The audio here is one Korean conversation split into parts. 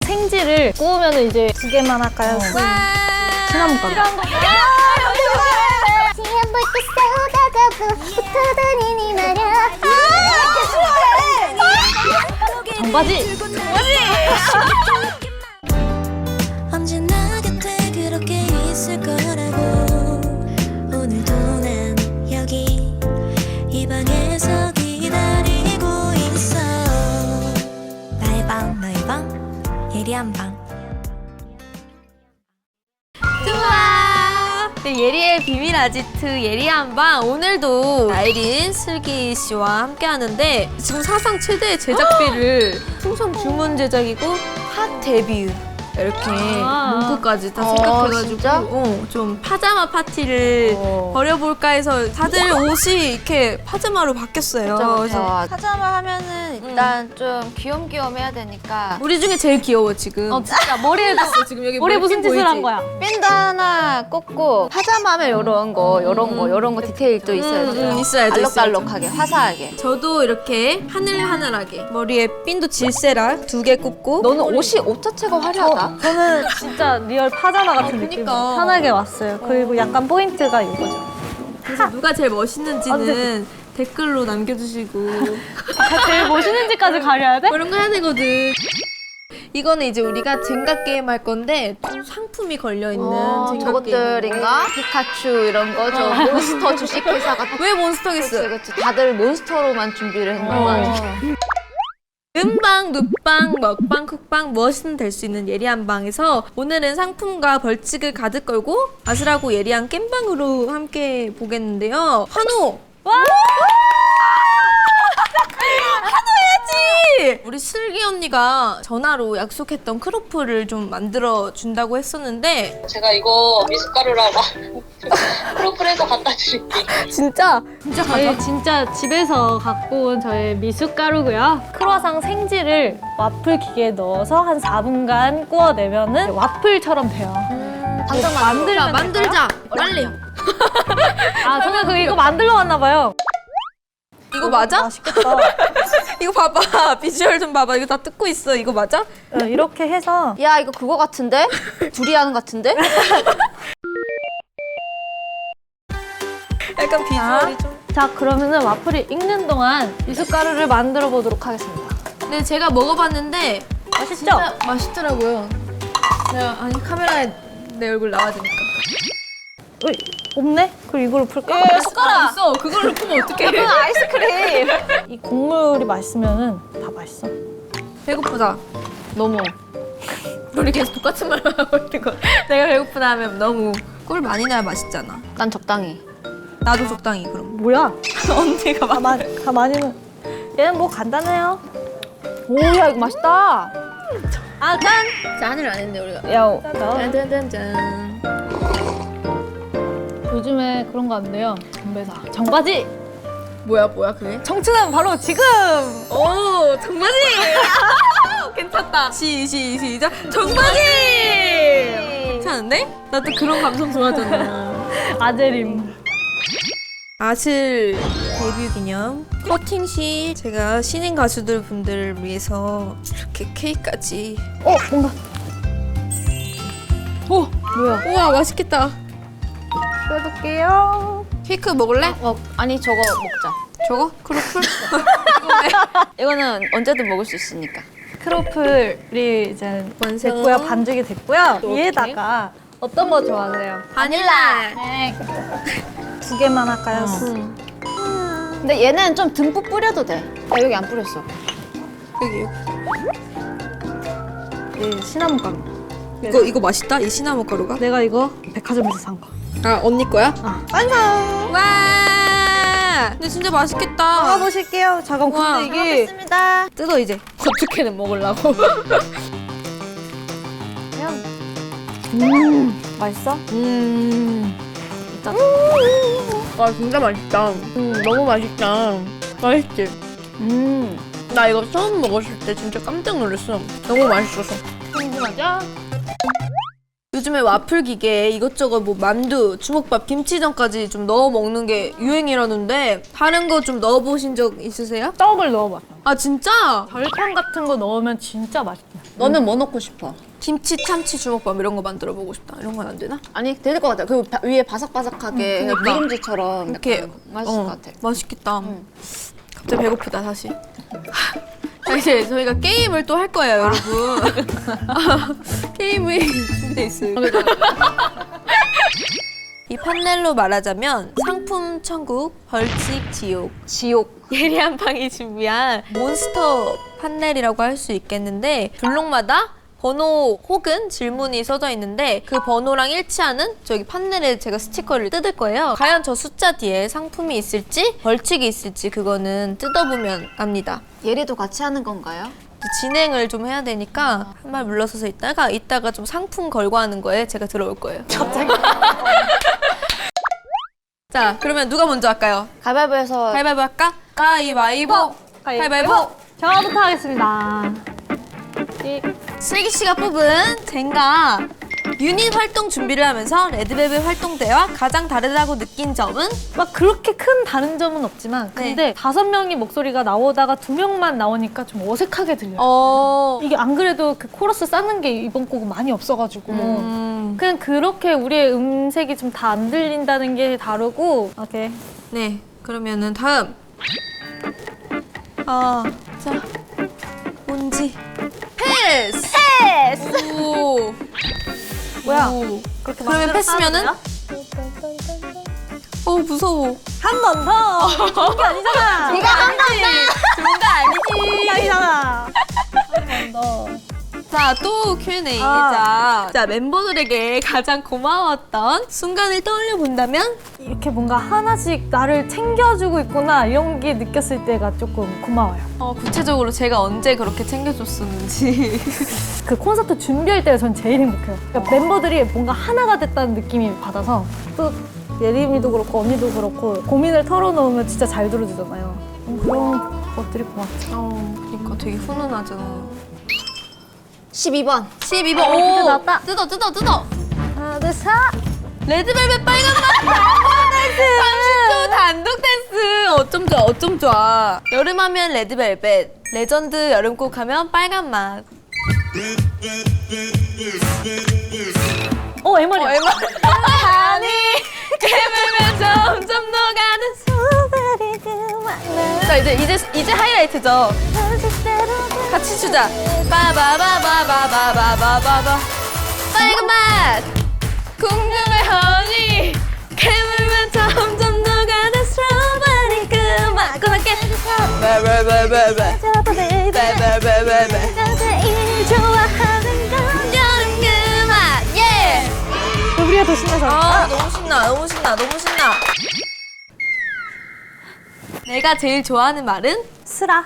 생지를 구우면 이제 두 개만 할까요? 시나몬 가루. 지금부터 싸우다가도 붙어다니니 말야. 정바지. 언제나 곁에 그렇게 있을 거라고. 오늘도 난 여기 이 방에서 기다리고 있어. 나의 방 너의 방 예리한 방. 좋아. 네, 예리의 비밀 아지트 예리한 방, 오늘도 아이린, 슬기 씨와 함께 하는데 지금 사상 최대의 제작비를 풍선 주문 제작이고 핫 데뷔 이렇게 문구까지 다 생각해가지고 진짜? 좀 파자마 파티를 벌여볼까 해서 다들 옷이 이렇게 파자마로 바뀌었어요. 그래서 파자마 하면은 일단 좀 귀염귀염해야 되니까 우리 중에 제일 귀여워 지금. 진짜 머리에 봤어 지금 여기 머리에 무슨 짓을 보이지? 한 거야? 핀도 하나 꽂고 파자마 하면 요런 거 디테일도 있어야죠. 있어야죠. 알록달록하게 화사하게. 저도 이렇게 하늘하늘하게 머리에 핀도 질세라 2개 꽂고. 너는 옷 자체가 화려하다. 저는 진짜 리얼 파자마 같은 느낌. 그러니까. 편하게 왔어요. 그리고 약간 포인트가 이거죠. 그래서 누가 제일 멋있는지는 댓글로 남겨주시고 제일 멋있는지까지 가려야 돼? 그런 거 해야 되거든. 이거는 이제 우리가 젠가 게임 할 건데 좀 상품이 걸려있는 젠가 게임. 저것들인가? 피카츄 이런 거, 저 몬스터 주식회사 같은. 왜 몬스터겠어? 그치. 다들 몬스터로만 준비를 했나 봐. 음방, 눕방, 먹방, 쿡방 무엇이든 될 수 있는 예리한 방에서 오늘은 상품과 벌칙을 가득 걸고 아슬하고 예리한 겜방으로 함께 보겠는데요. 한우! 와! 한우해야지! 우리 슬기 언니가 전화로 약속했던 크로플을 좀 만들어 준다고 했었는데 제가 이거 미숫가루랑 크로플해서 갖다 드릴게요. 진짜? 저희 진짜 집에서 갖고 온 저의 미숫가루고요. 크루아상 생지를 와플 기계에 넣어서 한 4분간 구워내면은 와플처럼 돼요. 당장 만들면 만들자! 빨리! 아, 저는 이거 만들러 왔나 봐요. 이거 맞아? 맛있겠다. 이거 봐봐. 비주얼 좀 봐봐. 이거 다 뜯고 있어. 이거 맞아? 이렇게 해서 야, 이거 그거 같은데? 두리안 같은데? 약간 비주얼이 좀. 자, 그러면은 와플이 익는 동안 미숫가루를 만들어 보도록 하겠습니다. 근데 제가 먹어봤는데 맛있죠? 진짜 맛있더라고요. 아니 카메라에 내 얼굴 나와야 되니까. 어이, 없네? 그럼 이걸로 풀까? 숟가락 있어. 그걸로 풀면 어떡해. 아이스크림! 이 국물이 맛있으면은 다 맛있어. 배고프다. 너무. 우리 계속 똑같은 말만 하고 있는 거. 내가 배고프다 하면 너무 꿀 많이 나야 맛있잖아. 난 적당히. 나도 적당히 그럼. 뭐야? 언니가 가만히는. 얘는 뭐 간단해요. 오, 야, 이거 맛있다. 아, 짠! 짠을 안 했네 우리가. 야, 짠짠짠짠. 요즘에 그런 거 안 돼요. 정배사. 정바지! 뭐야 그게? 청춘은 바로 지금! 오 정바지. 괜찮다. 시작. 정바지. 괜찮은데? 나 또 그런 감성 좋아하잖아. 아재림. 아슬 데뷔 기념 커팅시 제가 신인 가수들 분들을 위해서 이렇게 케이크까지. 뭔가. 뭐야? 우와 맛있겠다. 빼볼게요. 케이크 먹을래? 아니, 저거 먹자. 저거? 크로플? 이거는 언제든 먹을 수 있으니까. 크로플이 이제 완성. 됐고요. 반죽이 됐고요. 위에다가 어떤 거 좋아하세요? 바닐라. 네. 두 개만 할까요? 근데 얘는 좀 듬뿍 뿌려도 돼. 나 여기 안 뿌렸어. 여기. 네, 시나몬 가루. 이거 맛있다. 이 시나몬 가루가. 내가 이거 백화점에서 산 거. 아 언니 거야? 완성! 와. 근데 진짜 맛있겠다. 먹어보실게요. 잠깐, 우와. 근데 이게 먹겠습니다. 뜯어 이제. 어떻게든 먹으려고. 맛있어? 일단. 와 진짜 맛있다. 너무 맛있다. 맛있지? 나 이거 처음 먹었을 때 진짜 깜짝 놀랐어. 너무 맛있어서. 궁금하죠? 요즘에 와플 기계에 이것저것 뭐 만두, 주먹밥, 김치전까지 좀 넣어 먹는 게 유행이라는데 다른 거 좀 넣어보신 적 있으세요? 떡을 넣어봤어. 아 진짜? 절편 같은 거 넣으면 진짜 맛있어. 너는 뭐 넣고 싶어? 김치 참치 주먹밥 이런 거 만들어 보고 싶다. 이런 건 안 되나? 아니 될 것 같아. 그 위에 바삭바삭하게 그냥 그러니까. 누룽지처럼 이렇게 약간 맛있을 것 같아. 맛있겠다. 갑자기 배고프다 다시. 자, 이제 저희가 게임을 또 할 거예요, 여러분. 게임이 준비돼 있어요. 이 판넬로 말하자면 상품 천국, 벌칙 지옥, 예리한 방이 준비한 몬스터 판넬이라고 할 수 있겠는데 블록마다 번호 혹은 질문이 써져 있는데 그 번호랑 일치하는 저기 판넬에 제가 스티커를 뜯을 거예요. 과연 저 숫자 뒤에 상품이 있을지 벌칙이 있을지 그거는 뜯어보면 압니다. 예리도 같이 하는 건가요? 진행을 좀 해야 되니까 한 발 물러서서 이따가 좀 상품 걸고 하는 거에 제가 들어올 거예요. 갑자기. 자, 그러면 누가 먼저 할까요? 가위바위보에서 가위바위보 할까? 가위바위보. 가위바위보. 저부터 하겠습니다. 슬기 씨가 뽑은 젠가 유닛 활동 준비를 하면서 레드벨벳 활동 때와 가장 다르다고 느낀 점은? 막 그렇게 큰 다른 점은 없지만 근데 5명이 목소리가 나오다가 2명만 나오니까 좀 어색하게 들려요. 이게 안 그래도 그 코러스 쌓는 게 이번 곡은 많이 없어가지고 그냥 그렇게 우리의 음색이 좀 다 안 들린다는 게 다르고. 오케이. 네, 그러면은 다음. 자, 뭔지. 패스! 오. 뭐야? 오. 그렇게 그러면 패스면은? 무서워. 한 번 더! 좋은 게 아니잖아! 네가 아니지. 좋은 거 아니지. 아니잖아! 한 번 더. 자, 또 Q&A. 자, 멤버들에게 가장 고마웠던 순간을 떠올려 본다면? 이렇게 뭔가 하나씩 나를 챙겨주고 있구나 이런 게 느꼈을 때가 조금 고마워요. 구체적으로 제가 언제 그렇게 챙겨줬었는지. 그 콘서트 준비할 때가 전 제일 행복해요. 그러니까 member들이 뭔가 하나가 됐다는 느낌이 받아서 또 예림이도 그렇고 언니도 그렇고 고민을 털어놓으면 진짜 잘 들어주잖아요. 그런 것들이 고맙죠. 그러니까 되게 훈훈하잖아. 12번. 12번. 오, 나왔다. 뜯어. 하나, 둘, 셋! 레드벨벳 빨간맛. 댄스. 30초 단독 댄스. 어쩜 좋아. 여름하면 레드벨벳. 레전드 여름곡 하면 빨간맛. MR이야. 아니 깨물면 점점 녹아는 소들이 그만. 자 이제 하이라이트죠. 같이 추자. 바바바바바바바바바 빨간 맛 궁금해 허니 깨물면 점점 녹아는 스트로베리 그 맛 꺼낼게. 바바바바바 바바바바바 다들 좋아하는 걸 여름 그 맛 예. 우리가 더 신나서. 너무 신나. 내가 제일 좋아하는 말은? 스라.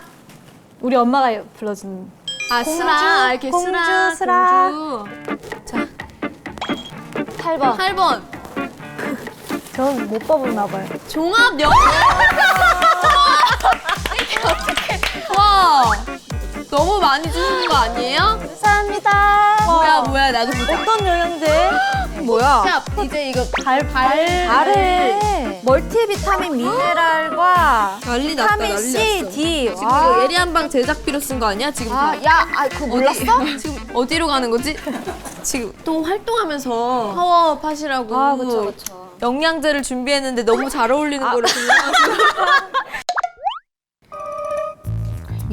우리 엄마가 불러주는. 스라. 이렇게 공주, 스라. 스라. 공주. 자, 8번. 8번. 전 못 뽑았나 봐요. 종합 영어. 이게 어떻게? 와, 너무 많이 주는 거 아니에요? 감사합니다. 뭐야, 나도 보자. 어떤 영양제? 뭐야? 자, 이제 이거 발에 멀티비타민 미네랄과 난리 났다, 비타민 난리 C, 났어. D. 지금 이거 예리한방 제작비로 쓴 거 아니야? 지금 다. 그거 몰랐어? 지금 어디로 가는 거지? 지금 또 활동하면서 파워업 하시라고. 그쵸. 영양제를 준비했는데 너무 잘 어울리는 거를 골라가지고.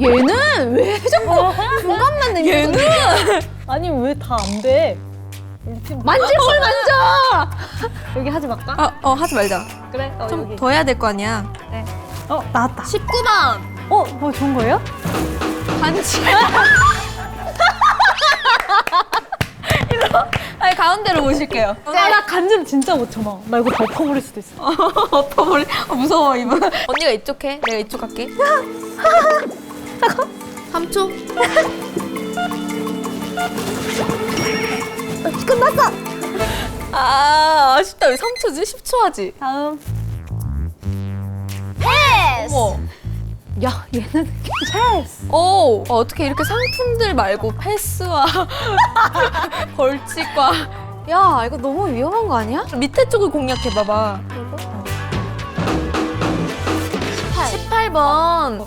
얘는 왜 자꾸 중간만 내면 얘는 아니 왜 다 안 돼? 만질 걸 만져! 여기 하지 말까? 하지 말자. 그래. 좀 여기. 더 해야 될 거 아니야. 나왔다. 19번. 뭐 좋은 거예요? 반지. 아니 가운데로 모실게요. 나 간지를 진짜 못 참아. 나 이거 덮어버릴 수도 있어. 엎어버리. 무서워 이분. 언니가 이쪽 해. 내가 이쪽 할게. 3초. 끝났어. 아쉽다. 왜 3초지? 10초 하지. 다음. 어머. 야 얘는 패스. 어떻게 이렇게 상품들 말고 패스와 벌칙과 야, 이거 너무 위험한 거 아니야? 밑에 쪽을 공략해봐봐. 18번.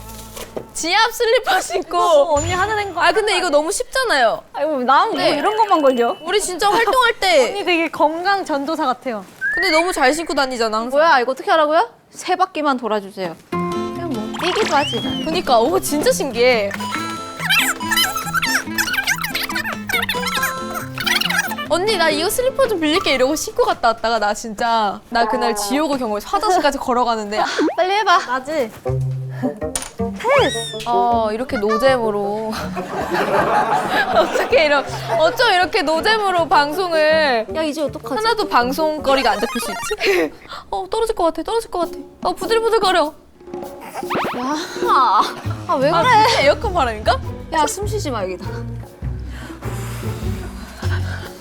지압 슬리퍼 신고. 언니 하는 행거. 아 근데 이거 너무 쉽잖아요. 아이고 난 뭐 네. 이런 것만 걸려. 우리 진짜 활동할 때. 언니 되게 건강 전도사 같아요. 근데 너무 잘 신고 다니잖아. 항상. 뭐야 이거 어떻게 하라고요? 3바퀴만 돌아주세요. 그냥 뭐 뛰기도 하지. 그니까 오 진짜 신기해. 언니 나 이거 슬리퍼 좀 빌릴게 이러고 신고 갔다 왔다가 나 진짜 나 그날 지옥의 경우에서 화장실까지 걸어가는데 빨리 해봐. 나지? 이렇게 노잼으로 어떻게 어쩜 이렇게 노잼으로 방송을 야 이제 어떡하지? 하나도 방송거리가 안 잡힐 수 있지? 떨어질 것 같아 부들부들거려. 왜 그래? 진짜 에어컨 바람인가? 야 숨 쉬지 마 여기다.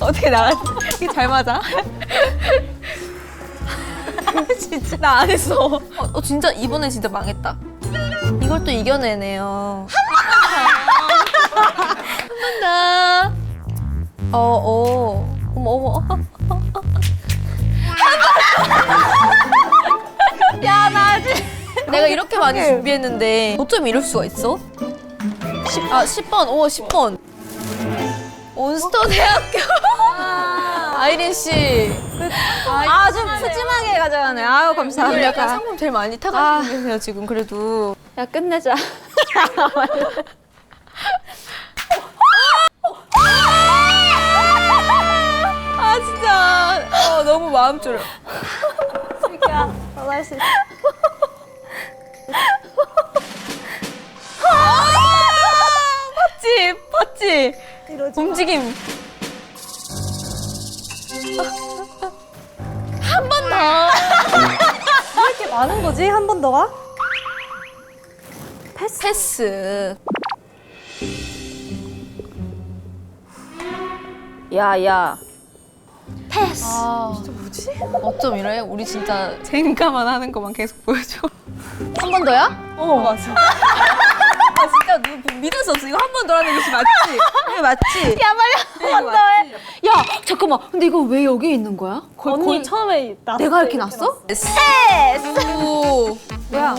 어떻게 나갔지? 이게 잘 맞아? 진짜 나 안 했어. 진짜 이번엔 진짜 망했다. 이걸 또 이겨내네요. 한 번 더. 어머. 야, 나 아직. 내가 이렇게 많이 준비했는데 어쩜 이럴 수가 있어? 10번. 10번. 온스터 대학교. 아이린 씨. 좀 푸짐하게 가져가네. 아유 오늘 감사합니다. 약간 상품 제일 많이 타가시고 계세요, 지금 그래도. 야 끝내자. 진짜. 너무 마음 졸여. 너할 수 있어. 봤지? 움직임. 한 번 더. 왜 이렇게 많은 거지? 한 번 더가? 패스. 야야. 진짜 뭐지? 어쩜 이래? 우리 진짜 젠가만 하는 것만 계속 보여줘. 한 번 더야? 맞아. 진짜 믿을 수 없어. 이거 한 번 더라는 것이 맞지? 이거 맞지? 야 빨리 한 번 더 해. 야 잠깐만. 근데 이거 왜 여기 있는 거야? 언니 처음에 놨을 내가 때 이렇게 놨어? 패스! 오. 뭐야?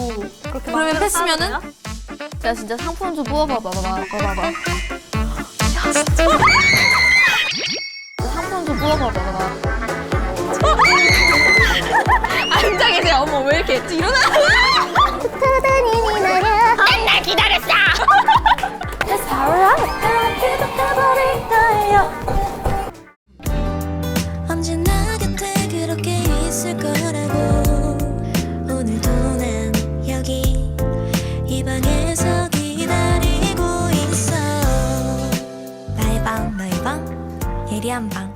그러면 패스면은? 자, 진짜 상품 좀 뽑아봐봐. 봐봐. 야, 진짜. 상품 좀 뽑아봐봐. 앉아 계세요. 어머, 왜 이렇게 했지? 일어나! 언제나 곁에 그렇게 있을 거라고 오늘도 난 여기 이 방에서 기다리고 있어 나의 방 너의 방 예리한 방